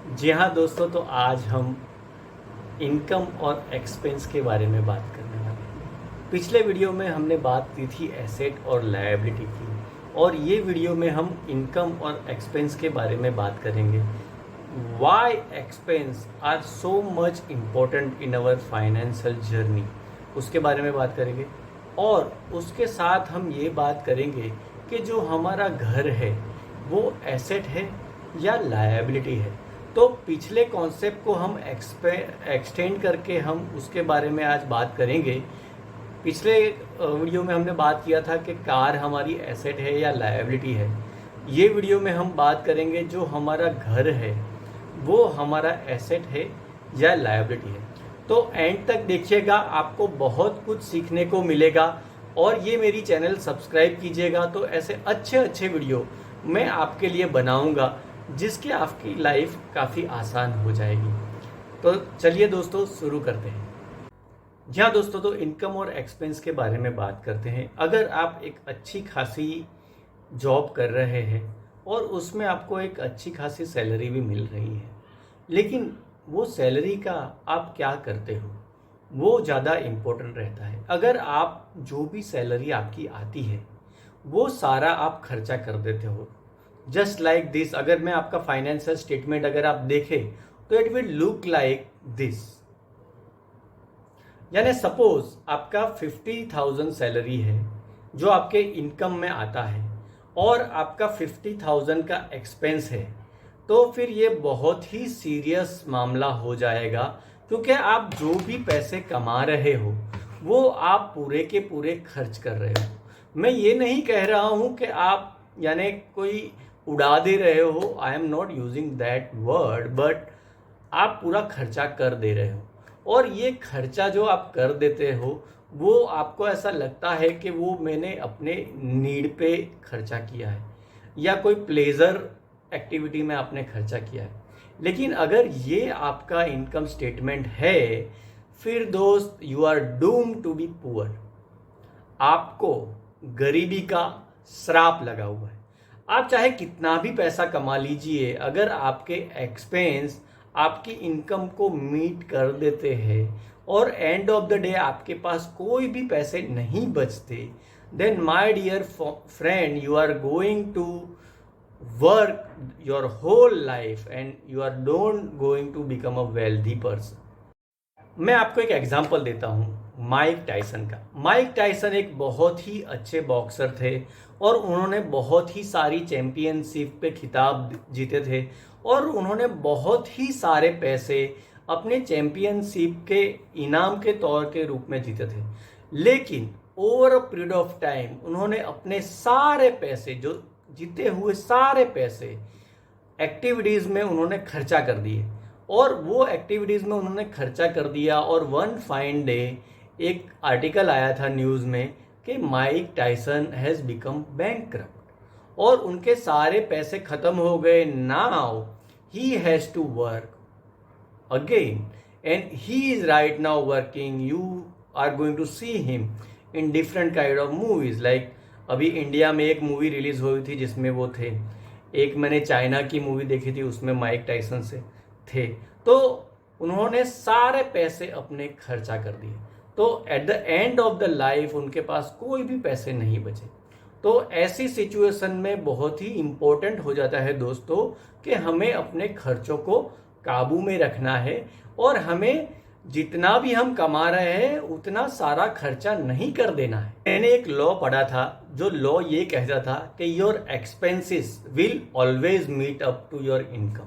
जी हाँ दोस्तों, तो आज हम इनकम और एक्सपेंस के बारे में बात करने वाले हैं। पिछले वीडियो में हमने बात की थी एसेट और लायबिलिटी की, और ये वीडियो में हम इनकम और एक्सपेंस के बारे में बात करेंगे। Why expense are so much important in our financial journey, उसके बारे में बात करेंगे। और उसके साथ हम ये बात करेंगे कि जो हमारा घर है वो एसेट है या लायबिलिटी है। तो पिछले कॉन्सेप्ट को हम एक्सटेंड करके हम उसके बारे में आज बात करेंगे। पिछले वीडियो में हमने बात किया था कि कार हमारी एसेट है या लायबिलिटी है। ये वीडियो में हम बात करेंगे जो हमारा घर है वो हमारा एसेट है या लायबिलिटी है। तो एंड तक देखिएगा, आपको बहुत कुछ सीखने को मिलेगा। और ये मेरी चैनल सब्सक्राइब कीजिएगा, तो ऐसे अच्छे अच्छे वीडियो मैं आपके लिए बनाऊंगा जिसके आपकी लाइफ काफ़ी आसान हो जाएगी। तो चलिए दोस्तों शुरू करते हैं। जी हाँ दोस्तों, तो इनकम और एक्सपेंस के बारे में बात करते हैं। अगर आप एक अच्छी खासी जॉब कर रहे हैं और उसमें आपको एक अच्छी खासी सैलरी भी मिल रही है, लेकिन वो सैलरी का आप क्या करते हो वो ज़्यादा इम्पोर्टेंट रहता है। अगर आप जो भी सैलरी आपकी आती है वो सारा आप खर्चा कर देते हो, जस्ट लाइक दिस। अगर मैं आपका फाइनेंशियल स्टेटमेंट अगर आप देखें तो it will look like this. यानी सपोज आपका 50,000 सैलरी है जो आपके इनकम में आता है और आपका 50,000 का एक्सपेंस है, तो फिर ये बहुत ही सीरियस मामला हो जाएगा, क्योंकि आप जो भी पैसे कमा रहे हो वो आप पूरे के पूरे खर्च कर रहे हो। मैं ये नहीं कह रहा हूँ कि आप यानी कोई उड़ा दे रहे हो, I am not using that word, but आप पूरा खर्चा कर दे रहे हो। और ये खर्चा जो आप कर देते हो वो आपको ऐसा लगता है कि वो मैंने अपने नीड पे खर्चा किया है या कोई प्लेजर एक्टिविटी में आपने खर्चा किया है। लेकिन अगर ये आपका इनकम स्टेटमेंट है, फिर दोस्त you are doom to be poor. आपको गरीबी का श्राप लगा हुआ है। आप चाहे कितना भी पैसा कमा लीजिए, अगर आपके एक्सपेंस आपकी इनकम को मीट कर देते हैं और एंड ऑफ द डे आपके पास कोई भी पैसे नहीं बचते, then my dear friend, you are going to work your whole life and you are don't going to become a wealthy person. मैं आपको एक एग्जांपल देता हूँ माइक टाइसन का। माइक टाइसन एक बहुत ही अच्छे बॉक्सर थे और उन्होंने बहुत ही सारी चैंपियनशिप पे खिताब जीते थे और उन्होंने बहुत ही सारे पैसे अपने चैंपियनशिप के इनाम के तौर के रूप में जीते थे। लेकिन over a period of time उन्होंने अपने सारे पैसे, जो जीते हुए सारे पैसे, एक्टिविटीज में उन्होंने खर्चा कर दिए। और वो एक्टिविटीज में उन्होंने खर्चा कर दिया और वन फाइन डे एक आर्टिकल आया था न्यूज में कि Mike Tyson has become bankrupt और उनके सारे पैसे खत्म हो गए। Now he has to work again and he is right now working. You are going to see him in different kind of movies, like अभी इंडिया में एक मूवी रिलीज हुई थी जिसमें वो थे। एक मैंने चाइना की मूवी देखी थी, उसमें माइक टाइसन से थे। तो उन्होंने सारे पैसे अपने खर्चा कर दिए, तो at the end of the life उनके पास कोई भी पैसे नहीं बचे। तो ऐसी सिचुएशन में बहुत ही इम्पोर्टेंट हो जाता है दोस्तों कि हमें अपने खर्चों को काबू में रखना है और हमें जितना भी हम कमा रहे हैं उतना सारा खर्चा नहीं कर देना है। मैंने एक लॉ पढ़ा था, जो लॉ ये कहता था कि your expenses will always meet up to your income.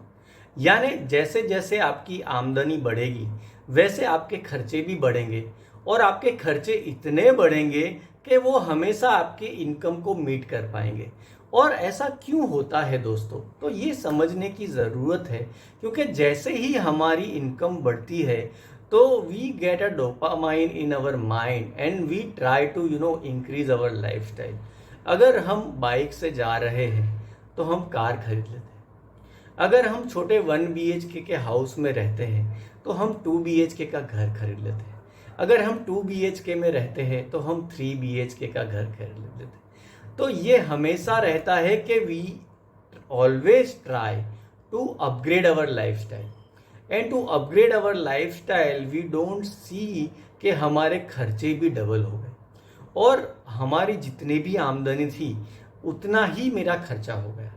यानी जैसे जैसे आपकी आमदनी बढ़ेगी वैसे आपके खर्चे भी बढ़ेंगे और आपके खर्चे इतने बढ़ेंगे कि वो हमेशा आपके इनकम को मीट कर पाएंगे। और ऐसा क्यों होता है दोस्तों, तो ये समझने की ज़रूरत है, क्योंकि जैसे ही हमारी इनकम बढ़ती है तो we get a dopamine in our mind and we try to increase our lifestyle. अगर हम बाइक से जा रहे हैं तो हम कार खरीद लेते हैं। अगर हम छोटे 1 BHK के हाउस में रहते हैं तो हम 2 BHK का घर खरीद लेते हैं। अगर हम 2 BHK में रहते हैं तो हम 3 BHK का घर खरीद लेते हैं। तो ये हमेशा रहता है कि we always try to upgrade our lifestyle. And to upgrade our lifestyle, we don't see कि हमारे खर्चे भी डबल हो गए और हमारी जितनी भी आमदनी थी उतना ही मेरा खर्चा हो गया।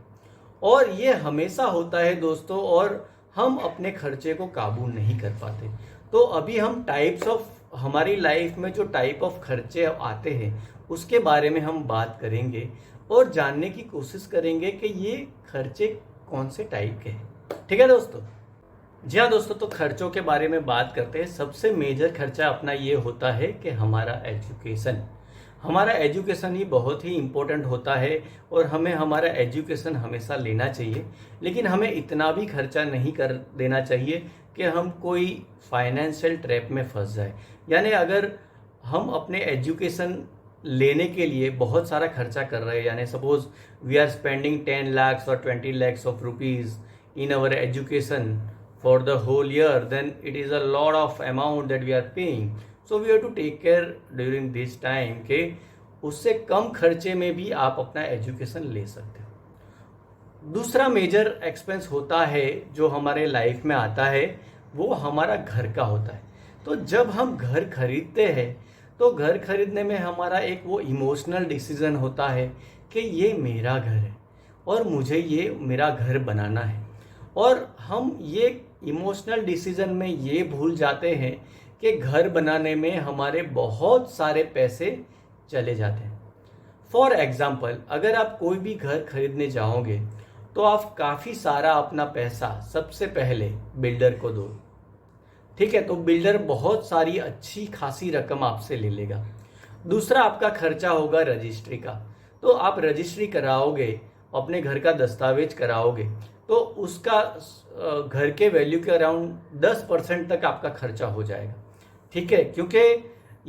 और ये हमेशा होता है दोस्तों, और हम अपने खर्चे को काबू नहीं कर पाते। तो अभी हम टाइप्स ऑफ, हमारी लाइफ में जो टाइप ऑफ खर्चे आते हैं उसके बारे में हम बात करेंगे और जानने की कोशिश करेंगे कि ये खर्चे कौन से टाइप के हैं। ठीक है दोस्तों? जी हाँ दोस्तों, तो खर्चों के बारे में बात करते हैं। सबसे मेजर खर्चा अपना ये होता है कि हमारा एजुकेशन। हमारा एजुकेशन ही बहुत ही इम्पोर्टेंट होता है और हमें हमारा एजुकेशन हमेशा लेना चाहिए, लेकिन हमें इतना भी खर्चा नहीं कर देना चाहिए कि हम कोई फाइनेंशियल ट्रैप में फंस जाए। यानी अगर हम अपने एजुकेशन लेने के लिए बहुत सारा खर्चा कर रहे हैं, यानी suppose we are spending 10 lakhs और 20 lakhs of rupees in our education for the whole year, then it is a lot of amount that we are paying. So we have to take care during this time कि उससे कम खर्चे में भी आप अपना education ले सकते हो। दूसरा मेजर एक्सपेंस होता है जो हमारे लाइफ में आता है, वो हमारा घर का होता है। तो जब हम घर खरीदते हैं तो घर खरीदने में हमारा एक वो इमोशनल डिसीजन होता है कि ये मेरा घर है और मुझे ये मेरा घर बनाना है। और हम ये इमोशनल डिसीजन में ये भूल जाते हैं कि घर बनाने में हमारे बहुत सारे पैसे चले जाते हैं। फॉर एग्जाम्पल, अगर आप कोई भी घर खरीदने जाओगे तो आप काफ़ी सारा अपना पैसा सबसे पहले बिल्डर को दो। ठीक है? तो बिल्डर बहुत सारी अच्छी खासी रकम आपसे ले लेगा। दूसरा आपका खर्चा होगा रजिस्ट्री का। तो आप रजिस्ट्री कराओगे, अपने घर का दस्तावेज कराओगे, तो उसका घर के वैल्यू के अराउंड 10% तक आपका खर्चा हो जाएगा। ठीक है? क्योंकि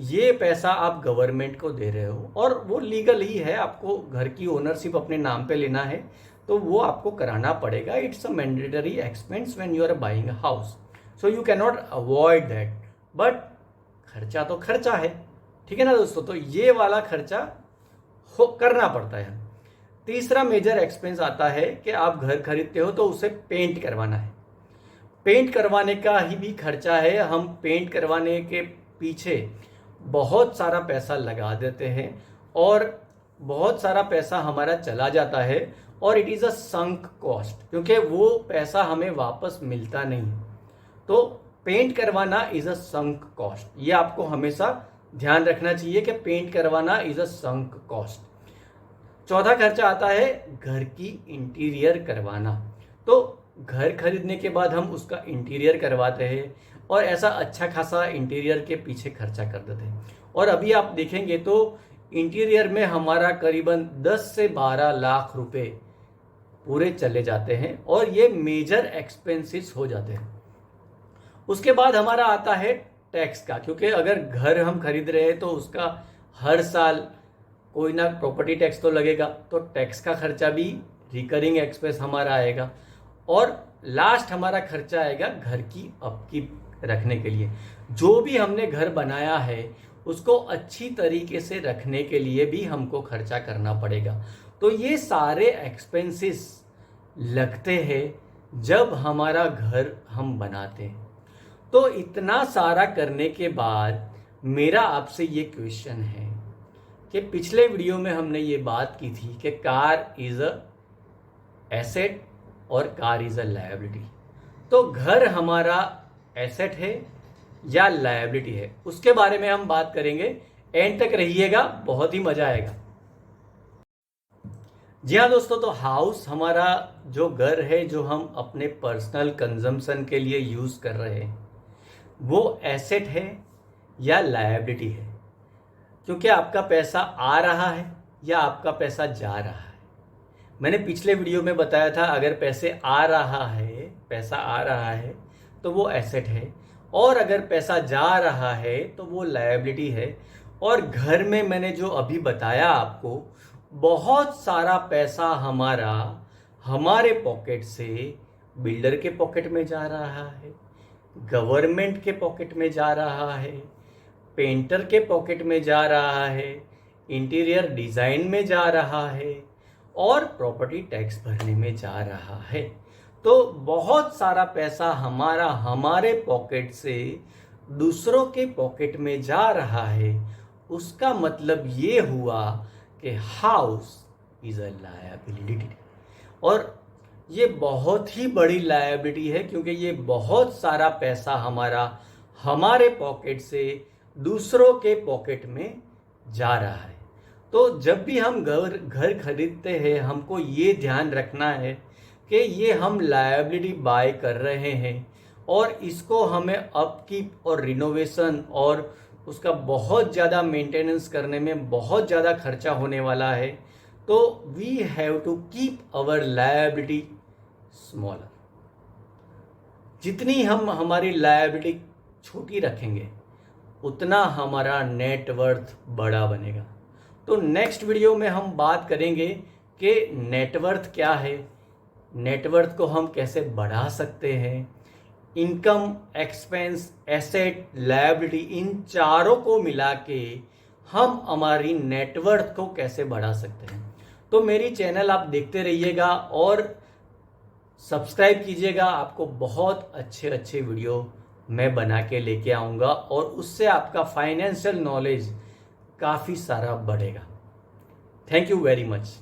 ये पैसा आप गवर्नमेंट को दे रहे हो और वो लीगल ही है, आपको घर की ओनरशिप अपने नाम पे लेना है तो वो आपको कराना पड़ेगा। It's a mandatory expense when you are buying a house, so you can not avoid that, but खर्चा तो खर्चा है। ठीक है ना दोस्तों? तो ये वाला खर्चा करना पड़ता है। तीसरा मेजर एक्सपेंस आता है कि आप घर खरीदते हो तो उसे पेंट करवाना है। पेंट करवाने का ही भी खर्चा है। हम पेंट करवाने के पीछे बहुत सारा पैसा लगा देते हैं और बहुत सारा पैसा हमारा चला जाता है और it is a sunk cost, क्योंकि वो पैसा हमें वापस मिलता नहीं। तो पेंट करवाना इज़ अ संक कॉस्ट, ये आपको हमेशा ध्यान रखना चाहिए कि पेंट करवाना इज़ अ संक कॉस्ट। चौथा खर्चा आता है घर की इंटीरियर करवाना। तो घर खरीदने के बाद हम उसका इंटीरियर करवाते हैं और ऐसा अच्छा खासा इंटीरियर के पीछे खर्चा कर देते हैं। और अभी आप देखेंगे तो इंटीरियर में हमारा करीबन 10 से 12 लाख रुपए पूरे चले जाते हैं और ये मेजर एक्सपेंसेस हो जाते हैं। उसके बाद हमारा आता है टैक्स का, क्योंकि अगर घर हम खरीद रहे हैं तो उसका हर साल कोई ना प्रॉपर्टी टैक्स तो लगेगा, तो टैक्स का खर्चा भी रिकरिंग एक्सपेंस हमारा आएगा। और लास्ट हमारा खर्चा आएगा घर की अपकीप रखने के लिए। जो भी हमने घर बनाया है उसको अच्छी तरीके से रखने के लिए भी हमको खर्चा करना पड़ेगा। तो ये सारे एक्सपेंसेस लगते हैं जब हमारा घर हम बनाते हैं। तो इतना सारा करने के बाद मेरा आपसे ये क्वेश्चन है कि पिछले वीडियो में हमने ये बात की थी कि कार इज़ अ एसेट और कार इज़ अ लायबिलिटी। तो घर हमारा एसेट है या लायबिलिटी है, उसके बारे में हम बात करेंगे। एंड तक रहिएगा, बहुत ही मजा आएगा। जी हाँ दोस्तों, तो हाउस हमारा जो घर है जो हम अपने पर्सनल कंजम्पशन के लिए यूज़ कर रहे हैं, वो एसेट है या लायबिलिटी है? क्योंकि आपका पैसा आ रहा है या आपका पैसा जा रहा है। मैंने पिछले वीडियो में बताया था, अगर पैसा आ रहा है तो वो एसेट है, और अगर पैसा जा रहा है तो वो लायबिलिटी है। और घर में मैंने जो अभी बताया आपको, बहुत सारा पैसा हमारा हमारे पॉकेट से बिल्डर के पॉकेट में जा रहा है, गवर्नमेंट के पॉकेट में जा रहा है, पेंटर के पॉकेट में जा रहा है, इंटीरियर डिज़ाइन में जा रहा है और प्रॉपर्टी टैक्स भरने में जा रहा है। तो बहुत सारा पैसा हमारा हमारे पॉकेट से दूसरों के पॉकेट में जा रहा है, उसका मतलब ये हुआ कि हाउस इज अ लायबिलिटी। और ये बहुत ही बड़ी लायबिलिटी है, क्योंकि ये बहुत सारा पैसा हमारा हमारे पॉकेट से दूसरों के पॉकेट में जा रहा है। तो जब भी हम घर खरीदते हैं, हमको ये ध्यान रखना है कि ये हम लायबिलिटी बाय कर रहे हैं और इसको हमें अपकीप और रिनोवेशन और उसका बहुत ज़्यादा मेंटेनेंस करने में बहुत ज़्यादा खर्चा होने वाला है। तो we have to keep our liability smaller. जितनी हम हमारी लायबिलिटी छोटी रखेंगे, उतना हमारा नेटवर्थ बड़ा बनेगा। तो नेक्स्ट वीडियो में हम बात करेंगे कि नेटवर्थ क्या है, नेटवर्थ को हम कैसे बढ़ा सकते हैं, इनकम, एक्सपेंस, एसेट, लायबिलिटी, इन चारों को मिला के हम हमारी नेटवर्थ को कैसे बढ़ा सकते हैं। तो मेरी चैनल आप देखते रहिएगा और सब्सक्राइब कीजिएगा। आपको बहुत अच्छे अच्छे वीडियो मैं बना के लेके आऊँगा और उससे आपका फाइनेंशियल नॉलेज काफ़ी सारा बढ़ेगा। Thank you very much.